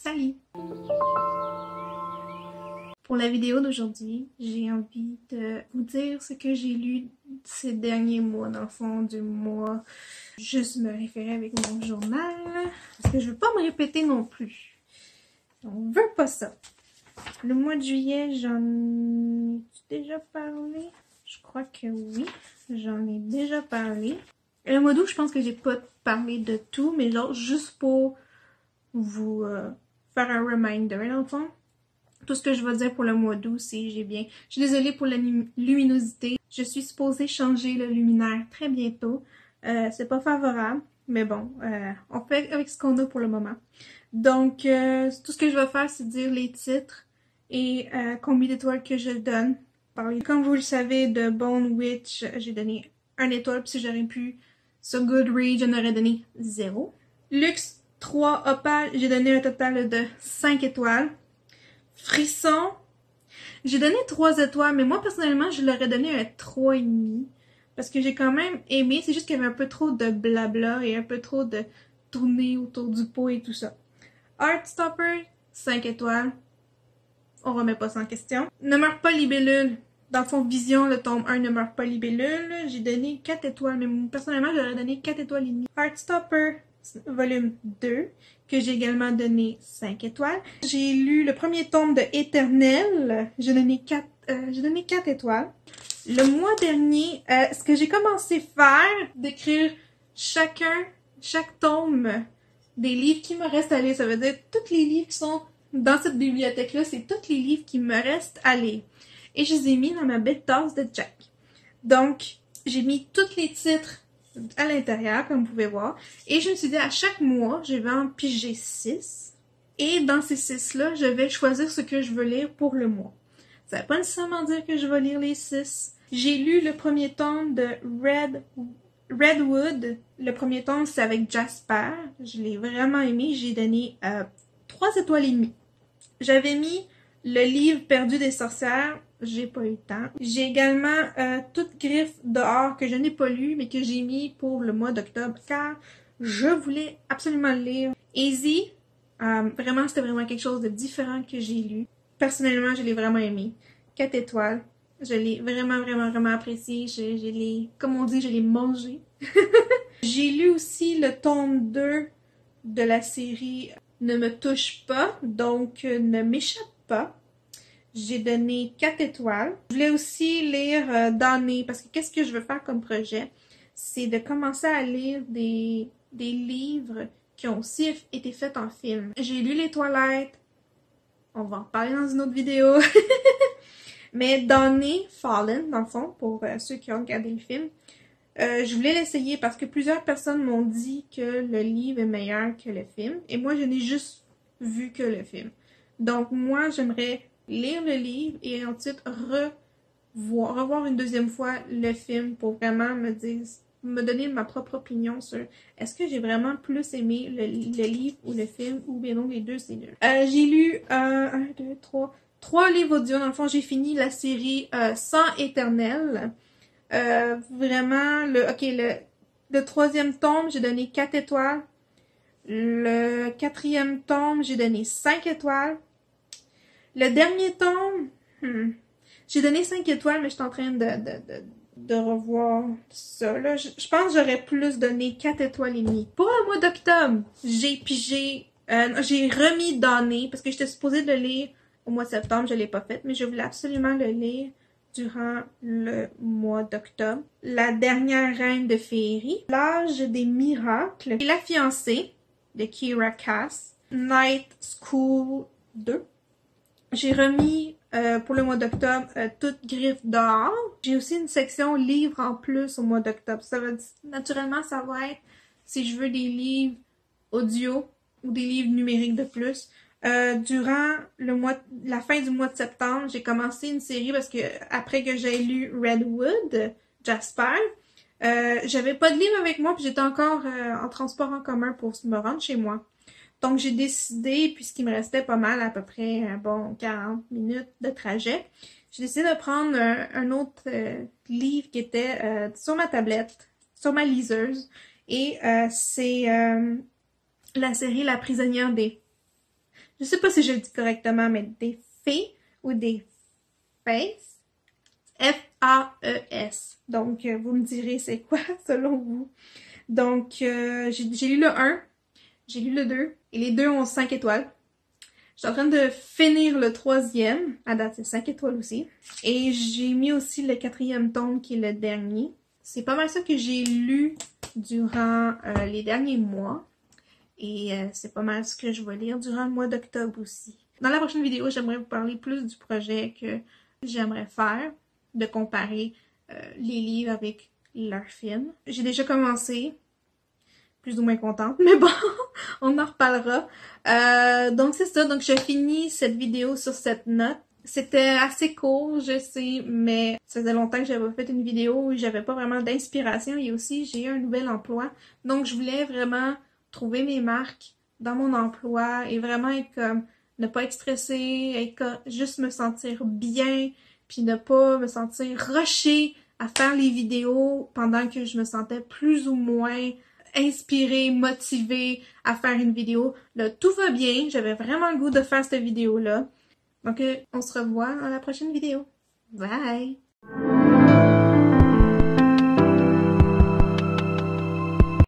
Salut! Pour la vidéo d'aujourd'hui, j'ai envie de vous dire ce que j'ai lu ces derniers mois, dans le fond du mois. Juste me référer avec mon journal, parce que je veux pas me répéter non plus. On veut pas ça. Le mois de juillet, j'en ai déjà parlé? Je crois que oui, j'en ai déjà parlé. Le mois d'août, je pense que j'ai pas parlé de tout, mais genre juste pour vous faire un reminder dans le fond. Tout ce que je vais dire pour le mois d'août, c'est j'ai bien. Je suis désolée pour la luminosité. Je suis supposée changer le luminaire très bientôt. C'est pas favorable, mais bon, on fait avec ce qu'on a pour le moment. Donc, tout ce que je vais faire, c'est dire les titres et combien d'étoiles que je donne. Comme vous le savez, de Bone Witch, j'ai donné 1 étoile, puis si j'aurais pu, sur Goodreads, j'en aurais donné 0. Luxe 3 Opal, j'ai donné un total de 5 étoiles. Frisson, j'ai donné 3 étoiles, mais moi personnellement, je leur ai donné un 3,5. Parce que j'ai quand même aimé, c'est juste qu'il y avait un peu trop de blabla et un peu trop de tournées autour du pot et tout ça. Heartstopper, 5 étoiles. On remet pas ça en question. Ne meurt pas libellule. Dans le fond, Vision, le tome 1 ne meurt pas libellule. J'ai donné 4 étoiles, mais personnellement, j'aurais donné 4 étoiles et demie. Heartstopper, volume 2, que j'ai également donné 5 étoiles. J'ai lu le premier tome de Éternel. J'ai donné 4 étoiles. Le mois dernier, ce que j'ai commencé à faire, d'écrire chaque tome des livres qui me restent à lire. Ça veut dire tous les livres qui sont dans cette bibliothèque-là, c'est tous les livres qui me restent à lire. Et je les ai mis dans ma belle tasse de Jack. Donc, j'ai mis tous les titres à l'intérieur, comme vous pouvez voir. Et je me suis dit, à chaque mois, je vais en piger 6. Et dans ces 6-là, je vais choisir ce que je veux lire pour le mois. Ça ne veut pas nécessairement dire que je vais lire les 6. J'ai lu le premier tome de Redwood. Le premier tome, c'est avec Jasper. Je l'ai vraiment aimé. J'ai donné 3 étoiles et demie. J'avais mis le livre Perdu des sorcières. J'ai pas eu le temps. J'ai également Toute griffe dehors que je n'ai pas lu, mais que j'ai mis pour le mois d'octobre, car je voulais absolument le lire. Easy, vraiment, c'était vraiment quelque chose de différent que j'ai lu. Personnellement, je l'ai vraiment aimé. 4 étoiles. Je l'ai vraiment, vraiment, vraiment apprécié. Comme on dit, je l'ai mangé. J'ai lu aussi le tome 2 de la série Ne me touche pas, donc Ne m'échappe pas. J'ai donné 4 étoiles. Je voulais aussi lire Damnée, parce que qu'est-ce que je veux faire comme projet? C'est de commencer à lire des livres qui ont aussi été faits en film. J'ai lu Les Toilettes. On va en parler dans une autre vidéo. Mais Damnée, Fallen, dans le fond, pour ceux qui ont regardé le film, je voulais l'essayer parce que plusieurs personnes m'ont dit que le livre est meilleur que le film. Et moi, je n'ai juste vu que le film. Donc, moi, j'aimerais lire le livre et ensuite revoir une deuxième fois le film pour vraiment me donner ma propre opinion sur est-ce que j'ai vraiment plus aimé le livre ou le film ou bien non, les deux, c'est nul. J'ai lu 3 livres audio. Dans le fond, j'ai fini la série Sang éternel. Vraiment, le 3e tome, j'ai donné 4 étoiles. Le 4e tome, j'ai donné 5 étoiles. Le dernier tome, j'ai donné 5 étoiles, mais je suis en train de revoir ça. Là. Je pense que j'aurais plus donné 4 étoiles et demie. Pour le mois d'octobre, j'ai remis Damnée, parce que j'étais supposée de le lire au mois de septembre, je ne l'ai pas fait, mais je voulais absolument le lire durant le mois d'octobre. La dernière reine de féerie, L'âge des miracles, La fiancée de Kiera Cass, Night School 2. J'ai remis pour le mois d'octobre Toute griffe dehors. J'ai aussi une section livres en plus au mois d'octobre. Naturellement, ça va être si je veux des livres audio ou des livres numériques de plus. Durant la fin du mois de septembre, j'ai commencé une série parce que après que j'ai lu Redwood, Jasper, j'avais pas de livre avec moi puis j'étais encore en transport en commun pour me rendre chez moi. Donc j'ai décidé, puisqu'il me restait pas mal, à peu près 40 minutes de trajet, j'ai décidé de prendre un autre livre qui était sur ma tablette, sur ma liseuse, et c'est la série La prisonnière des Je sais pas si je le dis correctement, mais des fées ou des faces. F-A-E-S. Donc, vous me direz c'est quoi selon vous. Donc, j'ai lu le 1, j'ai lu le 2, et les deux ont 5 étoiles. Je suis en train de finir le 3e, à date c'est 5 étoiles aussi. Et j'ai mis aussi le 4e tome qui est le dernier. C'est pas mal ça que j'ai lu durant les derniers mois. Et c'est pas mal ce que je vais lire durant le mois d'octobre aussi. Dans la prochaine vidéo, j'aimerais vous parler plus du projet que j'aimerais faire, de comparer les livres avec leurs films. J'ai déjà commencé, plus ou moins contente, mais bon, on en reparlera. Donc c'est ça, donc je finis cette vidéo sur cette note. C'était assez court, je sais, mais ça faisait longtemps que j'avais fait une vidéo où j'avais pas vraiment d'inspiration et aussi j'ai eu un nouvel emploi. Donc je voulais vraiment trouver mes marques dans mon emploi et vraiment être comme, ne pas être stressée, juste me sentir bien, puis ne pas me sentir rushée à faire les vidéos pendant que je me sentais plus ou moins inspirée, motivée à faire une vidéo. Là, tout va bien, j'avais vraiment le goût de faire cette vidéo-là. Donc, on se revoit dans la prochaine vidéo. Bye!